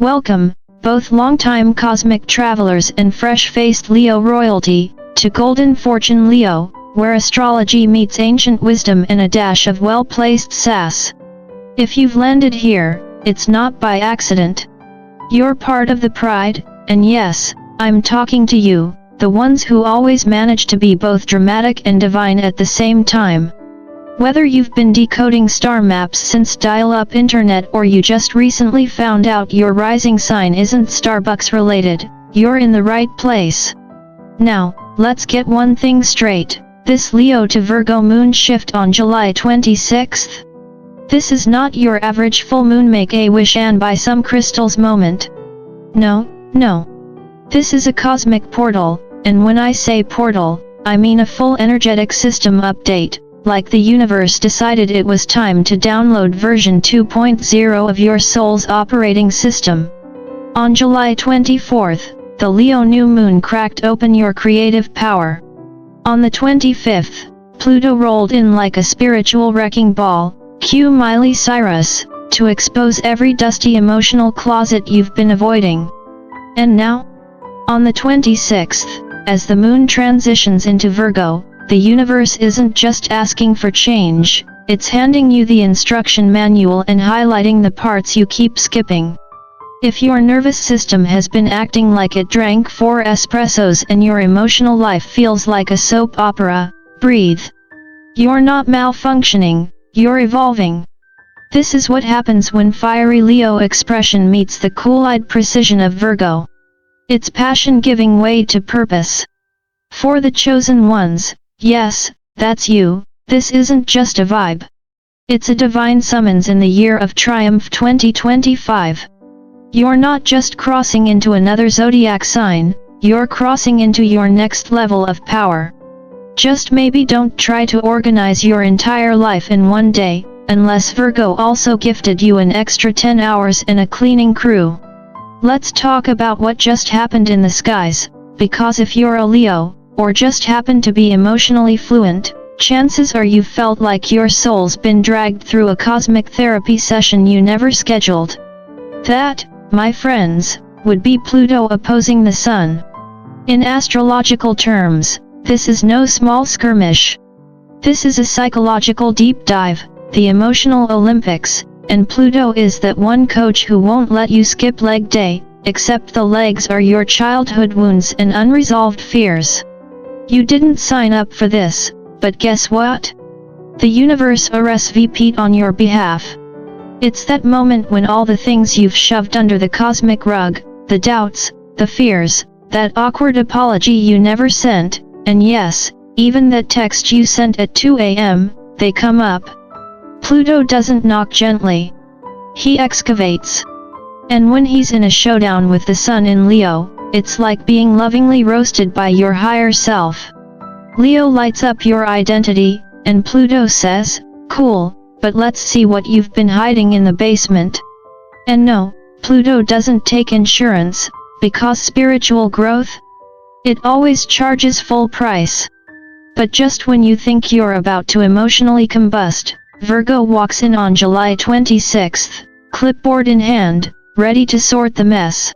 Welcome, both long-time cosmic travelers and fresh-faced Leo royalty, to Golden Fortune Leo, where astrology meets ancient wisdom and a dash of well-placed sass. If you've landed here, it's not by accident. You're part of the pride, and yes, I'm talking to you, the ones who always manage to be both dramatic and divine at the same time. Whether you've been decoding star maps since dial-up internet or you just recently found out your rising sign isn't Starbucks related, you're in the right place. Now, let's get one thing straight, this Leo to Virgo moon shift on July 26th? This is not your average full moon make a wish and buy some crystals moment. No. This is a cosmic portal, and when I say portal, I mean a full energetic system update. Like the universe decided it was time to download version 2.0 of your soul's operating system. On July 24th, the Leo new moon cracked open your creative power. On the 25th, Pluto rolled in like a spiritual wrecking ball, cue Miley Cyrus, to expose every dusty emotional closet you've been avoiding. And now? On the 26th, as the moon transitions into Virgo, the universe isn't just asking for change, it's handing you the instruction manual and highlighting the parts you keep skipping. If your nervous system has been acting like it drank 4 espressos and your emotional life feels like a soap opera, breathe. You're not malfunctioning, you're evolving. This is what happens when fiery Leo expression meets the cool-eyed precision of Virgo. It's passion giving way to purpose. For the chosen ones, yes, that's you, this isn't just a vibe. It's a divine summons in the year of triumph 2025. You're not just crossing into another zodiac sign, you're crossing into your next level of power. Just maybe don't try to organize your entire life in one day, unless Virgo also gifted you an extra 10 hours and a cleaning crew. Let's talk about what just happened in the skies, because if you're a Leo, or just happen to be emotionally fluent, chances are you've felt like your soul's been dragged through a cosmic therapy session you never scheduled. That, my friends, would be Pluto opposing the Sun. In astrological terms, this is no small skirmish. This is a psychological deep dive, the emotional Olympics, and Pluto is that one coach who won't let you skip leg day, except the legs are your childhood wounds and unresolved fears. You didn't sign up for this, but guess what? The universe RSVP'd on your behalf. It's that moment when all the things you've shoved under the cosmic rug, the doubts, the fears, that awkward apology you never sent, and yes, even that text you sent at 2 a.m., they come up. Pluto doesn't knock gently. He excavates. And when he's in a showdown with the Sun in Leo, it's like being lovingly roasted by your higher self. Leo lights up your identity, and Pluto says, cool, but let's see what you've been hiding in the basement. And no, Pluto doesn't take insurance, because spiritual growth? It always charges full price. But just when you think you're about to emotionally combust, Virgo walks in on July 26th, clipboard in hand, ready to sort the mess.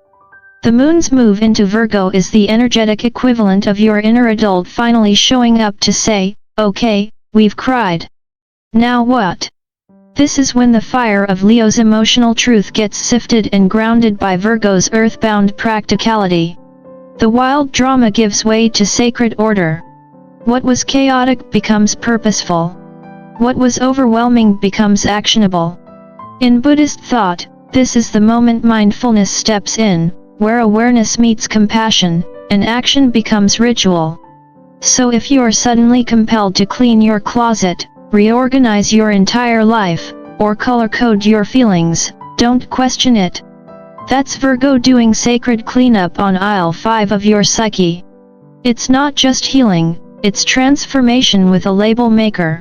The moon's move into Virgo is the energetic equivalent of your inner adult finally showing up to say, okay, we've cried. Now what? This is when the fire of Leo's emotional truth gets sifted and grounded by Virgo's earthbound practicality. The wild drama gives way to sacred order. What was chaotic becomes purposeful. What was overwhelming becomes actionable. In Buddhist thought, this is the moment mindfulness steps in, where awareness meets compassion, and action becomes ritual. So if you are suddenly compelled to clean your closet, reorganize your entire life, or color code your feelings, don't question it. That's Virgo doing sacred cleanup on aisle 5 of your psyche. It's not just healing, it's transformation with a label maker.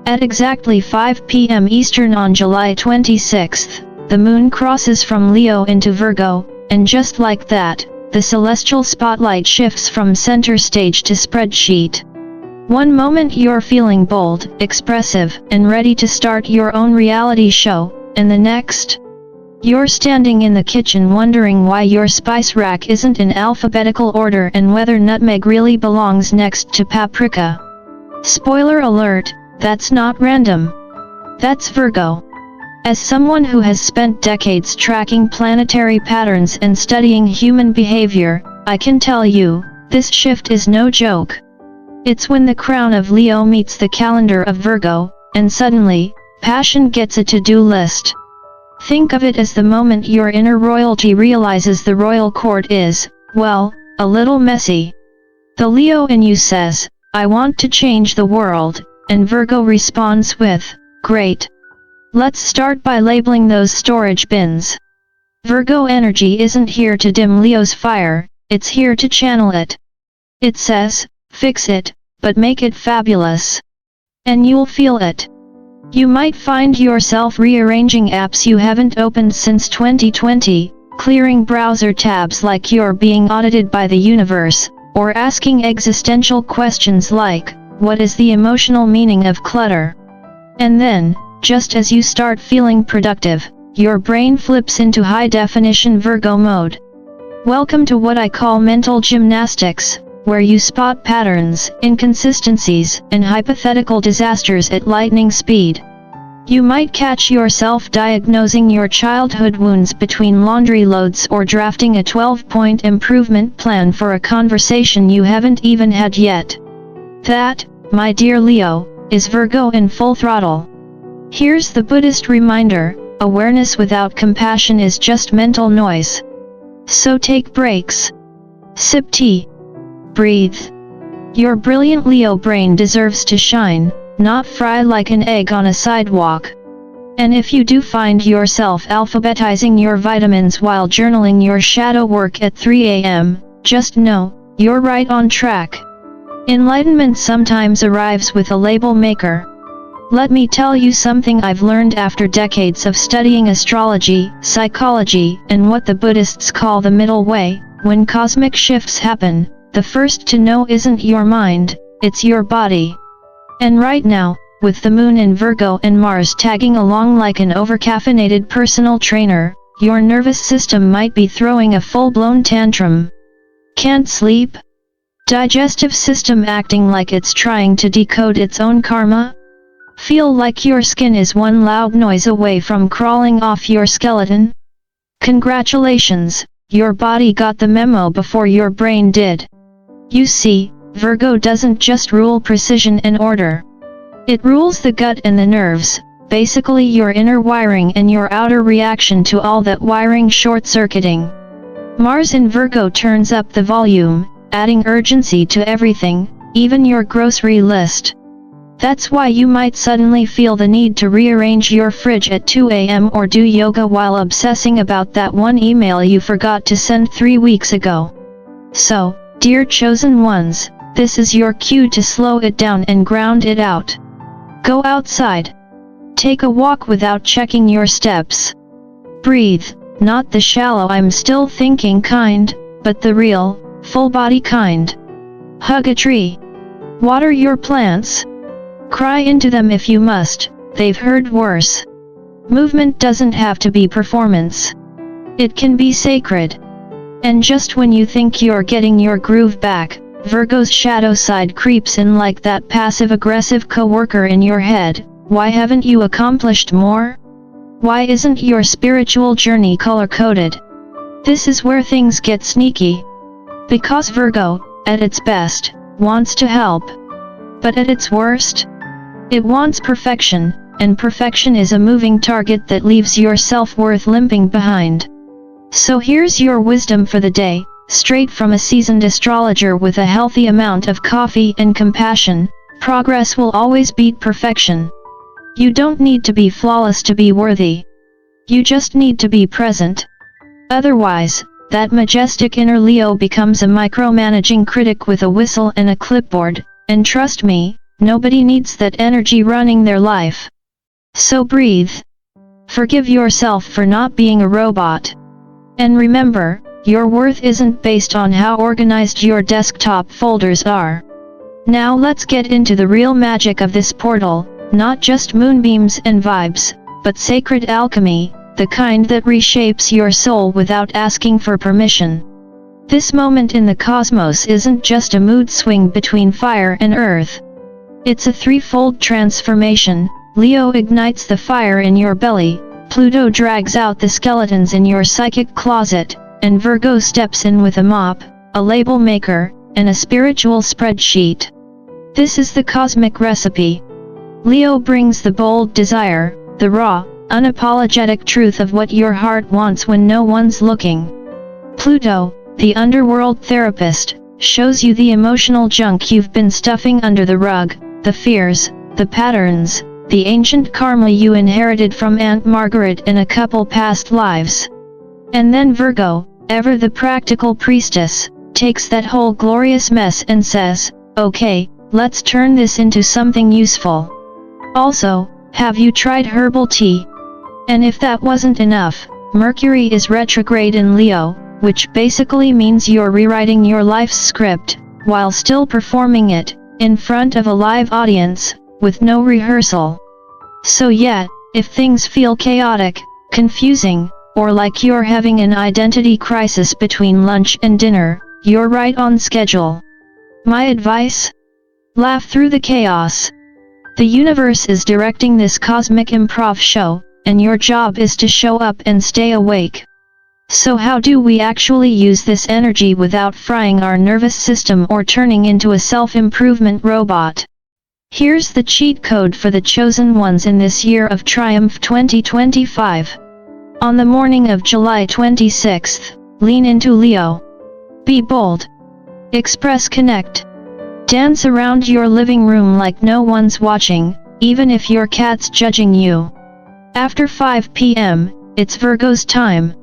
At exactly 5 p.m. Eastern on July 26th, the moon crosses from Leo into Virgo, and just like that, the celestial spotlight shifts from center stage to spreadsheet. One moment you're feeling bold, expressive, and ready to start your own reality show, and the next, You're standing in the kitchen wondering why your spice rack isn't in alphabetical order and whether nutmeg really belongs next to paprika. Spoiler alert, that's not random. That's Virgo. As someone who has spent decades tracking planetary patterns and studying human behavior, I can tell you, this shift is no joke. It's when the crown of Leo meets the calendar of Virgo, and suddenly, passion gets a to-do list. Think of it as the moment your inner royalty realizes the royal court is, well, a little messy. The Leo in you says, I want to change the world, and Virgo responds with, great. Let's start by labeling those storage bins. Virgo energy isn't here to dim Leo's fire, it's here to channel it. It says, fix it, but make it fabulous. And you'll feel it. You might find yourself rearranging apps you haven't opened since 2020, clearing browser tabs like you're being audited by the universe, or asking existential questions like, what is the emotional meaning of clutter? And then, just as you start feeling productive, your brain flips into high-definition Virgo mode. Welcome to what I call mental gymnastics, where you spot patterns, inconsistencies, and hypothetical disasters at lightning speed. You might catch yourself diagnosing your childhood wounds between laundry loads or drafting a 12-point improvement plan for a conversation you haven't even had yet. That, my dear Leo, is Virgo in full throttle. Here's the Buddhist reminder, awareness without compassion is just mental noise. So take breaks. Sip tea. Breathe. Your brilliant Leo brain deserves to shine, not fry like an egg on a sidewalk. And if you do find yourself alphabetizing your vitamins while journaling your shadow work at 3 a.m., just know, you're right on track. Enlightenment sometimes arrives with a label maker. Let me tell you something I've learned after decades of studying astrology, psychology, and what the Buddhists call the middle way. When cosmic shifts happen, the first to know isn't your mind, it's your body. And right now, with the moon in Virgo and Mars tagging along like an overcaffeinated personal trainer, your nervous system might be throwing a full-blown tantrum. Can't sleep? Digestive system acting like it's trying to decode its own karma? Feel like your skin is one loud noise away from crawling off your skeleton? Congratulations, your body got the memo before your brain did. You see, Virgo doesn't just rule precision and order. It rules the gut and the nerves, basically your inner wiring and your outer reaction to all that wiring short-circuiting. Mars in Virgo turns up the volume, adding urgency to everything, even your grocery list. That's why you might suddenly feel the need to rearrange your fridge at 2 a.m. or do yoga while obsessing about that one email you forgot to send 3 weeks ago. So, dear chosen ones, this is your cue to slow it down and ground it out. Go outside. Take a walk without checking your steps. Breathe, not the shallow I'm still thinking kind, but the real, full-body kind. Hug a tree. Water your plants. Cry into them if you must, they've heard worse. Movement doesn't have to be performance. It can be sacred. And just when you think you're getting your groove back, Virgo's shadow side creeps in like that passive-aggressive coworker in your head. Why haven't you accomplished more? Why isn't your spiritual journey color-coded? This is where things get sneaky. Because Virgo, at its best, wants to help. But at its worst, it wants perfection, and perfection is a moving target that leaves your self-worth limping behind. So here's your wisdom for the day, straight from a seasoned astrologer with a healthy amount of coffee and compassion: progress will always beat perfection. You don't need to be flawless to be worthy. You just need to be present. Otherwise, that majestic inner Leo becomes a micromanaging critic with a whistle and a clipboard, and trust me, nobody needs that energy running their life. So breathe. Forgive yourself for not being a robot. And remember, your worth isn't based on how organized your desktop folders are. Now let's get into the real magic of this portal, not just moonbeams and vibes, but sacred alchemy, the kind that reshapes your soul without asking for permission. This moment in the cosmos isn't just a mood swing between fire and earth. It's a threefold transformation. Leo ignites the fire in your belly, Pluto drags out the skeletons in your psychic closet, and Virgo steps in with a mop, a label maker, and a spiritual spreadsheet. This is the cosmic recipe. Leo brings the bold desire, the raw, unapologetic truth of what your heart wants when no one's looking. Pluto, the underworld therapist, shows you the emotional junk you've been stuffing under the rug, the fears, the patterns, the ancient karma you inherited from Aunt Margaret in a couple past lives. And then Virgo, ever the practical priestess, takes that whole glorious mess and says, "Okay, let's turn this into something useful." Also, have you tried herbal tea? And if that wasn't enough, Mercury is retrograde in Leo, which basically means you're rewriting your life's script, while still performing it, in front of a live audience, with no rehearsal. So yeah, if things feel chaotic, confusing, or like you're having an identity crisis between lunch and dinner, you're right on schedule. My advice? Laugh through the chaos. The universe is directing this cosmic improv show, and your job is to show up and stay awake. So how do we actually use this energy without frying our nervous system or turning into a self-improvement robot? Here's the cheat code for the chosen ones in this year of triumph 2025. On the morning of July 26th, lean into Leo. Be bold. Express connect. Dance around your living room like no one's watching, even if your cat's judging you. After 5 p.m., it's Virgo's time.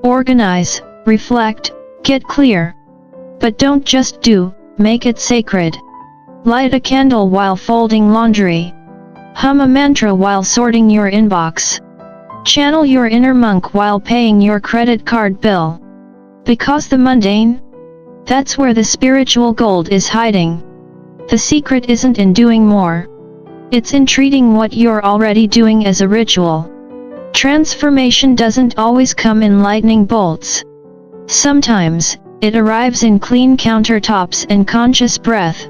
Organize, reflect, get clear. But don't just do, make it sacred. Light a candle while folding laundry. Hum a mantra while sorting your inbox. Channel your inner monk while paying your credit card bill. Because the mundane? That's where the spiritual gold is hiding. The secret isn't in doing more. It's in treating what you're already doing as a ritual. Transformation doesn't always come in lightning bolts. Sometimes, it arrives in clean countertops and conscious breath.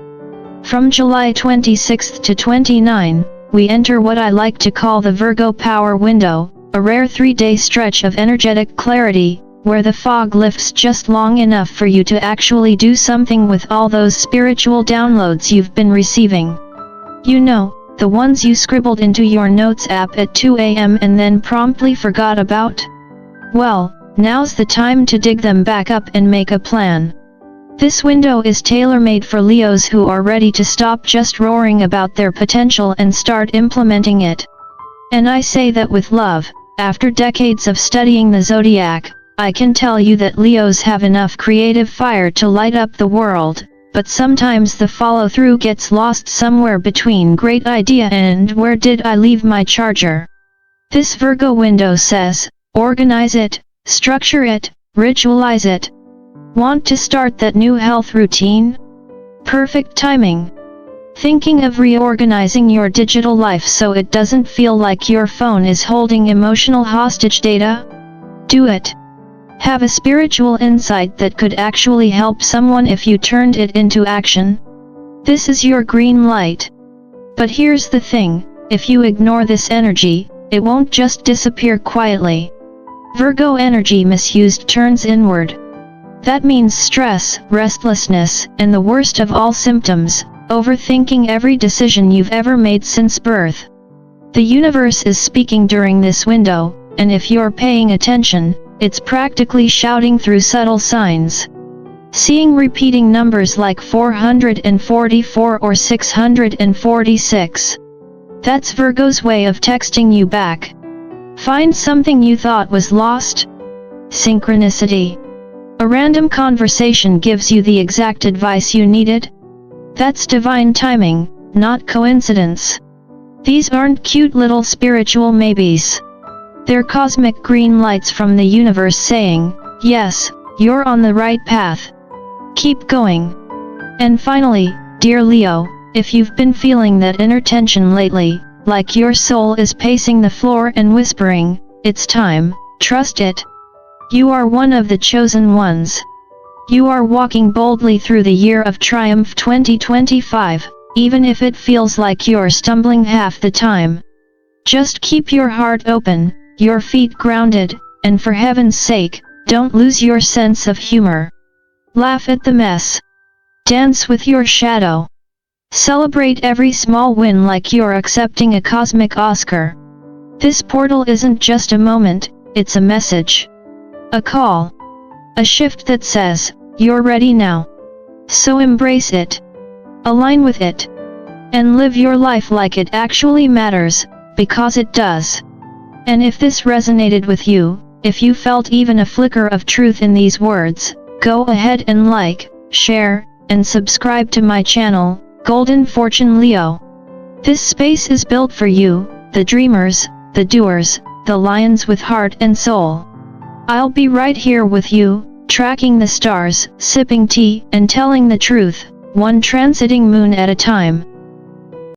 From July 26 to 29, we enter what I like to call the Virgo Power Window, a rare 3-day stretch of energetic clarity, where the fog lifts just long enough for you to actually do something with all those spiritual downloads you've been receiving. You know, the ones you scribbled into your notes app at 2 a.m. and then promptly forgot about? Well, now's the time to dig them back up and make a plan. This window is tailor-made for Leos who are ready to stop just roaring about their potential and start implementing it. And I say that with love. After decades of studying the Zodiac, I can tell you that Leos have enough creative fire to light up the world, but sometimes the follow-through gets lost somewhere between great idea and where did I leave my charger. This Virgo window says, organize it, structure it, ritualize it. Want to start that new health routine? Perfect timing. Thinking of reorganizing your digital life so it doesn't feel like your phone is holding emotional hostage data? Do it. Have a spiritual insight that could actually help someone if you turned it into action? This is your green light. But here's the thing, if you ignore this energy, it won't just disappear quietly. Virgo energy misused turns inward. That means stress, restlessness, and the worst of all symptoms, overthinking every decision you've ever made since birth. The universe is speaking during this window, and if you're paying attention, it's practically shouting through subtle signs. Seeing repeating numbers like 444 or 646. That's Virgo's way of texting you back. Find something you thought was lost? Synchronicity. A random conversation gives you the exact advice you needed? That's divine timing, not coincidence. These aren't cute little spiritual maybes. They're cosmic green lights from the universe saying, yes, you're on the right path. Keep going. And finally, dear Leo, if you've been feeling that inner tension lately, like your soul is pacing the floor and whispering, it's time, trust it. You are one of the chosen ones. You are walking boldly through the year of triumph 2025, even if it feels like you're stumbling half the time. Just keep your heart open, your feet grounded, and for heaven's sake, don't lose your sense of humor. Laugh at the mess. Dance with your shadow. Celebrate every small win like you're accepting a cosmic Oscar. This portal isn't just a moment, it's a message. A call. A shift that says, you're ready now. So embrace it. Align with it. And live your life like it actually matters, because it does. And if this resonated with you, if you felt even a flicker of truth in these words, go ahead and like, share, and subscribe to my channel, Golden Fortune Leo. This space is built for you, the dreamers, the doers, the lions with heart and soul. I'll be right here with you, tracking the stars, sipping tea, and telling the truth, one transiting moon at a time.